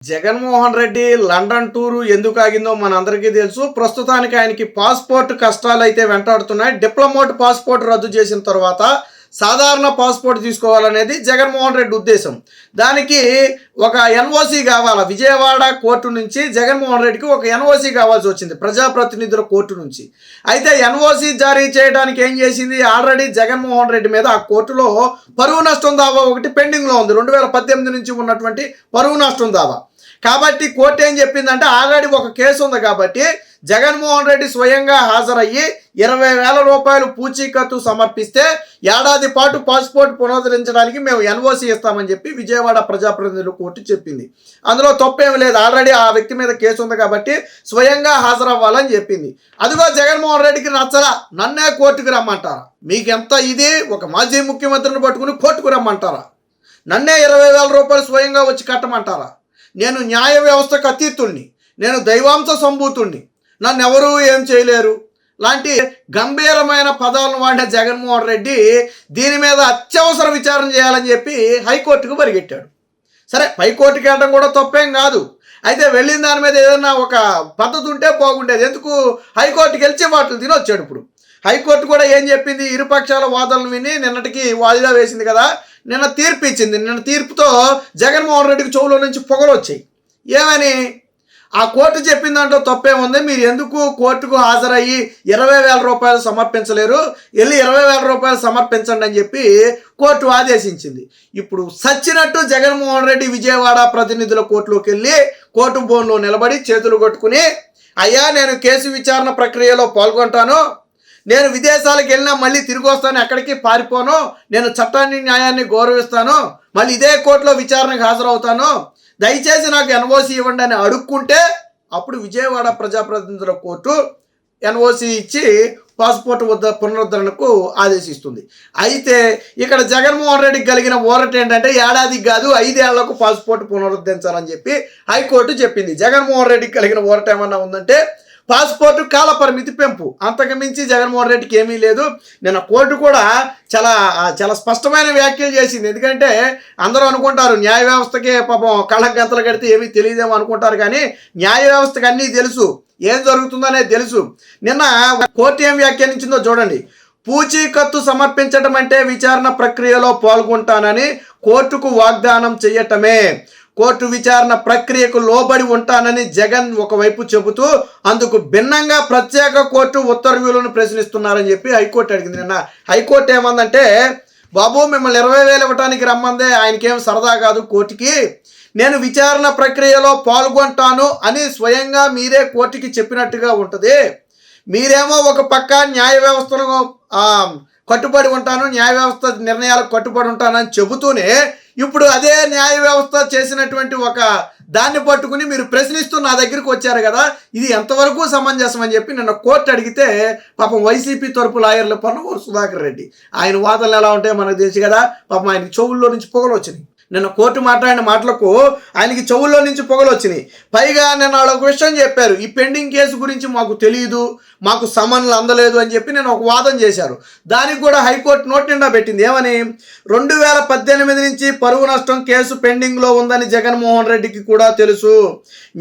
Jaganmohan Reddy London tour ఎందుకు ఆగిందో మనందరికీ తెలుసు. ప్రస్తుతానికి ఆయనకి పాస్పోర్ట్ కష్టాలు అయితే వెంటాడుతున్నాయి. డిప్లొమాట్ పాస్పోర్ట్ రద్దు చేసిన తర్వాత సాధారణ పాస్పోర్ట్ తీసుకోవాలనేది జగన్మోహన్ రెడ్డి ఉద్దేశం. దానికి ఒక ఎన్ఓసి కావాలా. విజయవాడ కోర్టు నుంచి జగన్మోహన్ రెడ్డికి ఒక ఎన్ఓసి కావాల్సి వచ్చింది, ప్రజాప్రతినిధుల కోర్టు నుంచి. అయితే ఎన్ఓసి జారీ చేయడానికి ఏం చేసింది, ఆల్రెడీ జగన్మోహన్ రెడ్డి మీద ఆ కోర్టులో పరువు నష్టం దావా ఒకటి పెండింగ్లో ఉంది. 2018 నుంచి ఉన్నటువంటి పరువు నష్టం దావా. కాబట్టి కోర్టు ఏం చెప్పిందంటే, ఆల్రెడీ ఒక కేసు ఉంది కాబట్టి జగన్మోహన్ రెడ్డి స్వయంగా హాజరయ్యి 20,000 రూపాయలు పూచీకత్తు సమర్పిస్తే ఏడాది పాటు పాస్పోర్ట్ పునరుద్ధరించడానికి మేము ఎన్ఓసి ఇస్తామని చెప్పి విజయవాడ ప్రజాప్రతినిధుల కోర్టు చెప్పింది. అందులో తప్పేమి లేదు, ఆల్రెడీ ఆ వ్యక్తి మీద కేసు ఉంది కాబట్టి స్వయంగా హాజరవ్వాలని చెప్పింది. అదిగో జగన్మోహన్ రెడ్డికి నచ్చలా, నన్నే కోర్టుకు రమ్మంటారా? మీకెంత ఇది, ఒక మాజీ ముఖ్యమంత్రిని పట్టుకుని కోర్టుకు రమ్మంటారా? నన్నే 20,000 రూపాయలు స్వయంగా వచ్చి కట్టమంటారా? నేను న్యాయ వ్యవస్థకు అతీతుణ్ణి, నేను దైవాంశ సంభూతుణ్ణి, నన్ను ఎవరూ ఏం చేయలేరు లాంటి గంభీరమైన పదాలను వాడిన జగన్మోహన్ రెడ్డి దీని మీద అత్యవసర విచారణ చేయాలని చెప్పి హైకోర్టుకు పరిగెట్టాడు. సరే, హైకోర్టుకి వెళ్ళడం కూడా తప్పేం కాదు. అయితే వెళ్ళిన దాని మీద ఏదైనా ఒక పద్ధతి ఉంటే బాగుండేది. ఎందుకు హైకోర్టుకి గెలిచే వాటిని తిని వచ్చాడు. ఇప్పుడు హైకోర్టు కూడా ఏం చెప్పింది, ఇరుపక్షాల వాదనలు విని నిన్నటికి వాయిదా వేసింది కదా, నిన్న తీర్పు ఇచ్చింది. నిన్న తీర్పుతో జగన్మోహన్ రెడ్డికి చెవులో నుంచి పొగలు వచ్చాయి. ఏమని? ఆ కోర్టు చెప్పిన దాంట్లో తప్పేముంది, మీరు ఎందుకు కోర్టుకు హాజరయ్యి 20,000 రూపాయలు సమర్పించలేరు, వెళ్ళి 20,000 రూపాయలు సమర్పించండి అని చెప్పి కోర్టు ఆదేశించింది. ఇప్పుడు సచ్చినట్టు జగన్మోహన్ రెడ్డి విజయవాడ ప్రతినిధుల కోర్టులోకి వెళ్ళి కోర్టు బోన్లో నిలబడి చేతులు కొట్టుకుని, అయ్యా నేను కేసు విచారణ ప్రక్రియలో పాల్గొంటాను, నేను విదేశాలకు వెళ్ళినా మళ్ళీ తిరిగి వస్తాను, ఎక్కడికి పారిపోను, నేను చట్టాన్ని న్యాయాన్ని గౌరవిస్తాను, మళ్ళీ ఇదే కోర్టులో విచారణకు హాజరవుతాను, దయచేసి నాకు ఎన్ఓసి ఇవ్వండి అని అడుక్కుంటే అప్పుడు విజయవాడ ప్రజాప్రతినిధుల కోర్టు ఎన్ఓసి ఇచ్చి పాస్పోర్ట్ పునరుద్ధరణకు ఆదేశిస్తుంది. అయితే ఇక్కడ జగన్మోహన్ రెడ్డికి కలిగిన ఊరట ఏంటంటే, ఏడాదికి కాదు 5 ఏళ్లకు పాస్పోర్ట్ పునరుద్ధరించాలని చెప్పి హైకోర్టు చెప్పింది. జగన్మోహన్ రెడ్డికి కలిగిన ఊరట ఏమన్నా ఉందంటే పాస్పోర్టు కాల పరిమితి పెంపు, అంతకు మించి జగన్మోహన్ రెడ్డికి ఏమీ లేదు. నిన్న కోర్టు కూడా చాలా స్పష్టమైన వ్యాఖ్యలు చేసింది. ఎందుకంటే అందరూ అనుకుంటారు న్యాయ వ్యవస్థకే పాపం కళ్ళకు గంతలు కడితే ఏమీ తెలియదేమో అనుకుంటారు, కానీ న్యాయ వ్యవస్థకు అన్నీ తెలుసు, ఏం జరుగుతుందనేది తెలుసు. నిన్న కోర్టు ఏం వ్యాఖ్యానించిందో చూడండి. పూచీకత్తు సమర్పించడం అంటే విచారణ ప్రక్రియలో పాల్గొంటానని కోర్టుకు వాగ్దానం చేయటమే. కోర్టు విచారణ ప్రక్రియకు లోబడి ఉంటానని జగన్ ఒకవైపు చెబుతూ, అందుకు భిన్నంగా ప్రత్యేక కోర్టు ఉత్తర్వులను ప్రశ్నిస్తున్నారని చెప్పి హైకోర్టు అడిగింది. నిన్న హైకోర్టు ఏమందంటే, బాబు మిమ్మల్ని 20,000 ఇవ్వడానికి రమ్మందే, ఆయనకేం సరదా కాదు కోర్టుకి, నేను విచారణ ప్రక్రియలో పాల్గొంటాను అని స్వయంగా మీరే కోర్టుకి చెప్పినట్టుగా ఉంటుంది. మీరేమో ఒక పక్క న్యాయ వ్యవస్థను కట్టుబడి ఉంటాను, న్యాయ వ్యవస్థ నిర్ణయాలకు కట్టుబడి ఉంటానని చెబుతూనే ఇప్పుడు అదే న్యాయ వ్యవస్థ చేసినటువంటి ఒక దాన్ని పట్టుకుని మీరు ప్రశ్నిస్తూ నా దగ్గరికి వచ్చారు కదా, ఇది ఎంతవరకు సమంజసం అని చెప్పి నిన్న కోర్టు అడిగితే పాపం వైసీపీ తరపు లాయర్లు పొన్నవూరు సుధాకర్ రెడ్డి, ఆయన వాదనలు ఎలా ఉంటాయో మనకు తెలుసు కదా, పాపం ఆయనకి చెవుల్లో నుంచి పొగలు వచ్చినాయి. నిన్న కోర్టు మాట్లాడిన మాటలకు ఆయనకి చెవుల్లో నుంచి పొగలు వచ్చినాయి. పైగా నేను ఒక విషయం చెప్పారు, ఈ పెండింగ్ కేసు గురించి మాకు తెలియదు, మాకు సమన్లు అందలేదు అని చెప్పి నేను ఒక వాదన చేశారు. దానికి కూడా హైకోర్టు నోటి నిండా పెట్టింది. ఏమని? 2018 నుంచి పరువు నష్టం కేసు పెండింగ్లో ఉందని జగన్మోహన్ రెడ్డికి కూడా తెలుసు.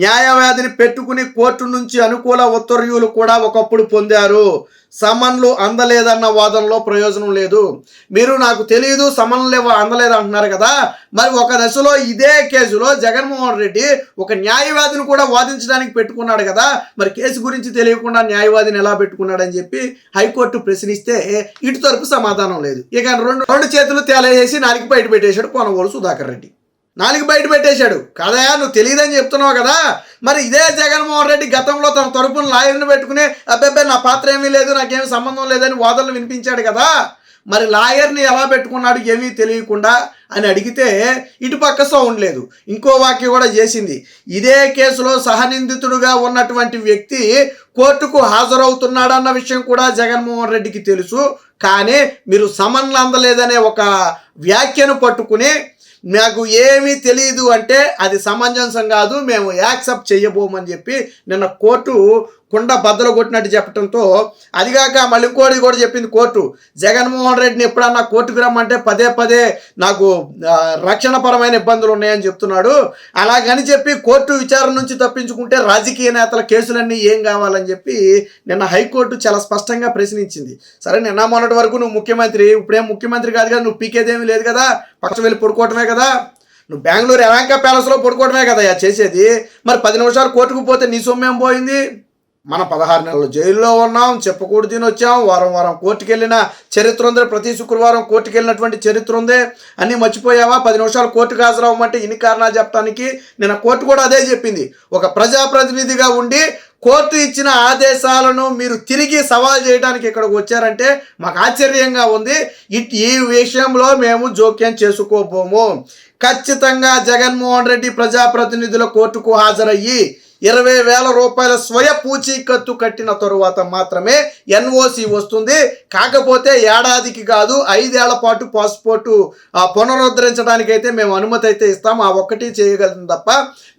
న్యాయవాదిని పెట్టుకుని కోర్టు నుంచి అనుకూల ఉత్తర్వులు కూడా ఒకప్పుడు పొందారు. సమన్లు అందలేదన్న వాదనలో ప్రయోజనం లేదు. మీరు నాకు తెలియదు, సమన్లు అందలేదు అంటున్నారు కదా, మరి ఒక దశలో ఇదే కేసులో జగన్మోహన్ రెడ్డి ఒక న్యాయవాదిని కూడా వాదించడానికి పెట్టుకున్నాడు కదా, మరి కేసు గురించి తెలియకుండా న్యాయవాదిని ఎలా పెట్టుకున్నాడని చెప్పి హైకోర్టు ప్రశ్నిస్తే ఇటు తరపు సమాధానం లేదు. ఇక రెండు చేతులు తేలేసి నాలుగు బయట పెట్టేశాడు పొన్నవోలు సుధాకర్ రెడ్డి. నాలుగు బయట పెట్టేశాడు కదా, నువ్వు తెలియదని చెప్తున్నావు కదా, మరి ఇదే జగన్మోహన్ రెడ్డి గతంలో తన తరపున లాయర్ని పెట్టుకుని అబ్బాయి నా పాత్ర ఏమీ లేదు, నాకేమీ సంబంధం లేదని వాదనలు వినిపించాడు కదా, మరి లాయర్ని ఎలా పెట్టుకున్నాడు ఏమీ తెలియకుండా అని అడిగితే ఇటుపక్క సౌండ్ లేదు. ఇంకో వాక్యం కూడా చేసింది, ఇదే కేసులో సహనిందితుడుగా ఉన్నటువంటి వ్యక్తి కోర్టుకు హాజరవుతున్నాడన్న విషయం కూడా జగన్మోహన్ రెడ్డికి తెలుసు, కానీ మీరు సమన్లు అందలేదనే ఒక వ్యాఖ్యను పట్టుకుని నాకు ఏమీ తెలియదు అంటే అది సమంజసం కాదు, మేము యాక్సెప్ట్ చేయబోమని చెప్పి నిన్న కోర్టు కుండ బద్దలు కొట్టినట్టు చెప్పడంతో అదిగాక మళ్ళీ ఇంకోటి కూడా చెప్పింది కోర్టు, జగన్మోహన్ రెడ్డిని ఎప్పుడన్నా కోర్టుకు రమ్మంటే పదే పదే నాకు రక్షణపరమైన ఇబ్బందులు ఉన్నాయని చెప్తున్నాడు. అలాగని చెప్పి కోర్టు విచారణ నుంచి తప్పించుకుంటే రాజకీయ నేతల కేసులన్నీ ఏం కావాలని చెప్పి నిన్న హైకోర్టు చాలా స్పష్టంగా ప్రశ్నించింది. సరే, నిన్న మొన్నటి వరకు నువ్వు ముఖ్యమంత్రి, ఇప్పుడేం ముఖ్యమంత్రి కాదు కదా, నువ్వు పీకేదేమీ లేదు కదా, పక్కన వెళ్ళి పడుకోవటమే కదా, నువ్వు బెంగళూరు ఎలాంకా ప్యాలెస్లో పడుకోవడమే కదా చేసేది. మరి 10 నిమిషాలు కోర్టుకు పోతే నీ సొమ్మేం పోయింది? మన 16 నెలలు జైల్లో ఉన్నాం, చెప్పకూడదు తిని వచ్చాం, వారం వారం కోర్టుకు వెళ్ళిన చరిత్ర ఉంది, ప్రతి శుక్రవారం కోర్టుకు వెళ్ళినటువంటి చరిత్ర ఉంది. అన్నీ మర్చిపోయావా? 10 నిమిషాలు కోర్టుకు హాజరవ్వమంటే ఇన్ని కారణాలు చెప్పడానికి నిన్న కోర్టు కూడా అదే చెప్పింది. ఒక ప్రజాప్రతినిధిగా ఉండి కోర్టు ఇచ్చిన ఆదేశాలను మీరు తిరిగి సవాల్ చేయడానికి ఇక్కడికి వచ్చారంటే మాకు ఆశ్చర్యంగా ఉంది. ఈ విషయంలో మేము జోక్యం చేసుకోబోము. ఖచ్చితంగా జగన్మోహన్ రెడ్డి ప్రజాప్రతినిధుల కోర్టుకు హాజరయ్యి 20,000 రూపాయల స్వయ పూచీకత్తు కట్టిన తరువాత మాత్రమే ఎన్ఓసి వస్తుంది. కాకపోతే ఏడాదికి కాదు 5 ఏళ్ల పాటు పాస్పోర్టు పునరుద్ధరించడానికి అయితే మేము అనుమతి అయితే ఇస్తాం. ఆ ఒక్కటి చేయగలం తప్ప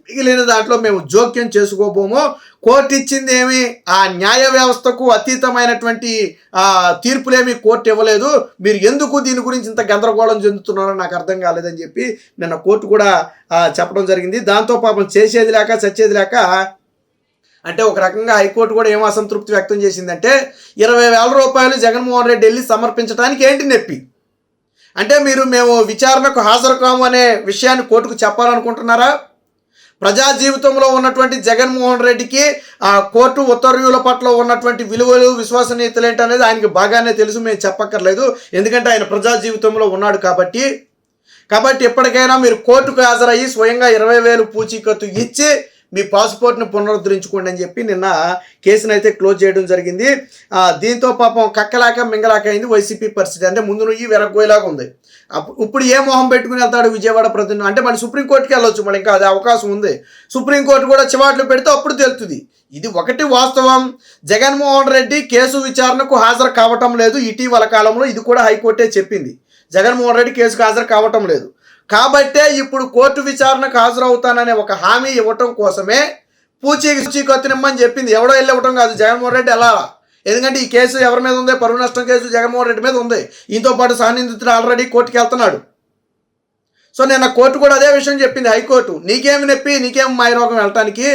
మిగిలిన దాంట్లో మేము జోక్యం చేసుకోబోము. కోర్టు ఇచ్చింది ఏమి, ఆ న్యాయ వ్యవస్థకు అతీతమైనటువంటి తీర్పులేమి కోర్టు ఇవ్వలేదు. మీరు ఎందుకు దీని గురించి ఇంత గందరగోళం చెందుతున్నారో నాకు అర్థం కాలేదని చెప్పి నిన్న కోర్టు కూడా చెప్పడం జరిగింది. దాంతో పాపం చేసేది లేక చచ్చేది లేక అంటే ఒక రకంగా హైకోర్టు కూడా ఏం అసంతృప్తి వ్యక్తం చేసిందంటే 20,000 రూపాయలు జగన్మోహన్ రెడ్డి వెళ్ళి సమర్పించడానికి ఏంటి నొప్పి అంటే మేము విచారణకు హాజరు కాము అనే విషయాన్ని కోర్టుకు చెప్పాలనుకుంటున్నారా? ప్రజా జీవితంలో ఉన్నటువంటి జగన్మోహన్ రెడ్డికి కోర్టు ఉత్తర్వుల పట్ల ఉన్నటువంటి విలువలు విశ్వసనీయతలు ఏంటనేది ఆయనకి బాగానే తెలుసు, మేము చెప్పక్కర్లేదు. ఎందుకంటే ఆయన ప్రజా జీవితంలో ఉన్నాడు కాబట్టి ఎప్పటికైనా మీరు కోర్టుకు హాజరయ్యి స్వయంగా 20,000 పూచీకత్తు ఇచ్చి మీ పాస్పోర్ట్ని పునరుద్ధరించుకోండి అని చెప్పి నిన్న కేసును అయితే క్లోజ్ చేయడం జరిగింది. దీంతో పాపం కక్కలాక మింగలాక అయింది వైసీపీ పరిస్థితి. అంటే ముందు నువ్వు వెరగోయేలాగా ఉంది. ఇప్పుడు ఏ మొహం పెట్టుకుని వెళ్తాడు విజయవాడ ప్రతినిధి అంటే మళ్ళీ సుప్రీంకోర్టుకి వెళ్ళొచ్చు, మళ్ళీ ఇంకా అది అవకాశం ఉంది. సుప్రీంకోర్టు కూడా చివాట్లు పెడితే అప్పుడు తెలుస్తుంది. ఇది ఒకటి వాస్తవం. జగన్మోహన్ రెడ్డి కేసు విచారణకు హాజరు కావటం లేదు. ఇటీవల కాలంలో ఇది కూడా హైకోర్టే చెప్పింది, జగన్మోహన్ రెడ్డి కేసుకు హాజరు కావటం లేదు. కాబట్టే ఇప్పుడు కోర్టు విచారణకు హాజరవుతాననే ఒక హామీ ఇవ్వటం కోసమే పూచీకత్తునిమ్మని చెప్పింది. ఎవడో వెళ్ళి ఇవ్వటం కాదు, జగన్మోహన్ రెడ్డి వెళ్ళాలా. ఎందుకంటే ఈ కేసు ఎవరి మీద ఉంది? పరువు నష్టం కేసు జగన్మోహన్ రెడ్డి మీద ఉంది. దీంతో పాటు సహనిందితుడు ఆల్రెడీ కోర్టుకి వెళ్తున్నాడు. సో నిన్న కోర్టు కూడా అదే విషయం చెప్పింది హైకోర్టు. నీకేమి నొప్పి, నీకేమి మాయరోగం వెళ్ళటానికి?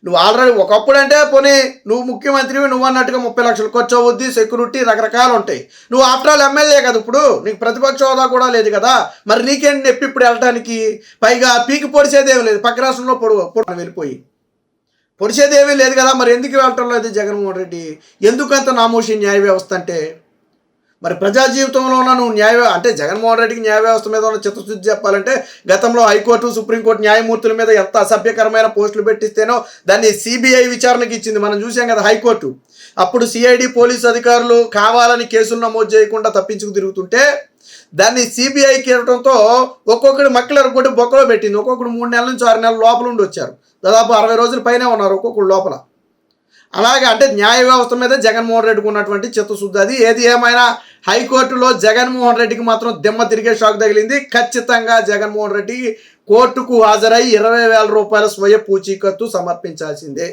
నువ్వు ఆల్రెడీ ఒకప్పుడు అంటే పోనీ నువ్వు ముఖ్యమంత్రివి, నువ్వు అన్నట్టుగా 30 లక్షలు ఖర్చు అవుద్ది, సెక్యూరిటీ రకరకాలు ఉంటాయి. నువ్వు ఆఫ్టర్ ఆల్ ఎమ్మెల్యే కదా, ఇప్పుడు నీకు ప్రతిపక్ష హోదా కూడా లేదు కదా, మరి నీకేంటి నొప్పి ఇప్పుడు వెళ్ళటానికి? పైగా పీకి పొడిచేదేమీ లేదు, పక్క రాష్ట్రంలో వెళ్ళిపోయి పొడిచేదేమీ లేదు కదా, మరి ఎందుకు వెళ్ళటం లేదు జగన్మోహన్ రెడ్డి? ఎందుకంత నామోషి న్యాయ వ్యవస్థ అంటే? మరి ప్రజా జీవితంలో నువ్వు అంటే జగన్మోహన్ రెడ్డికి న్యాయ వ్యవస్థ మీద ఉన్న చిత్తశుద్ధి చెప్పాలంటే గతంలో హైకోర్టు సుప్రీంకోర్టు న్యాయమూర్తుల మీద ఎంత అసభ్యకరమైన పోస్టులు పెట్టిస్తేనో దాన్ని సిబిఐ విచారణకి ఇచ్చింది. మనం చూసాం కదా హైకోర్టు. అప్పుడు సిఐడి పోలీసు అధికారులు కావాలని కేసులు నమోదు చేయకుండా తప్పించుకు తిరుగుతుంటే దాన్ని సిబిఐకి ఇవ్వడంతో ఒక్కొక్కడు మక్కలు కొట్టి బొక్కలో పెట్టింది. ఒక్కొక్కడు 3 నెలల నుంచి 6 నెలల లోపల ఉండి వచ్చారు. దాదాపు 60 రోజుల పైనే ఉన్నారు ఒక్కొక్కడు లోపల. అలాగే అంటే న్యాయ వ్యవస్థ మీద జగన్మోహన్ రెడ్డికి ఉన్నటువంటి చిత్తశుద్ధి అది. ఏది ఏమైనా హైకోర్టులో జగన్మోహన్ రెడ్డికి మాత్రం దిమ్మ తిరిగే షాక్ తగిలింది. ఖచ్చితంగా జగన్మోహన్ రెడ్డి కోర్టుకు హాజరై 20,000 రూపాయల స్వయ పూచీకత్తు సమర్పించాల్సిందే.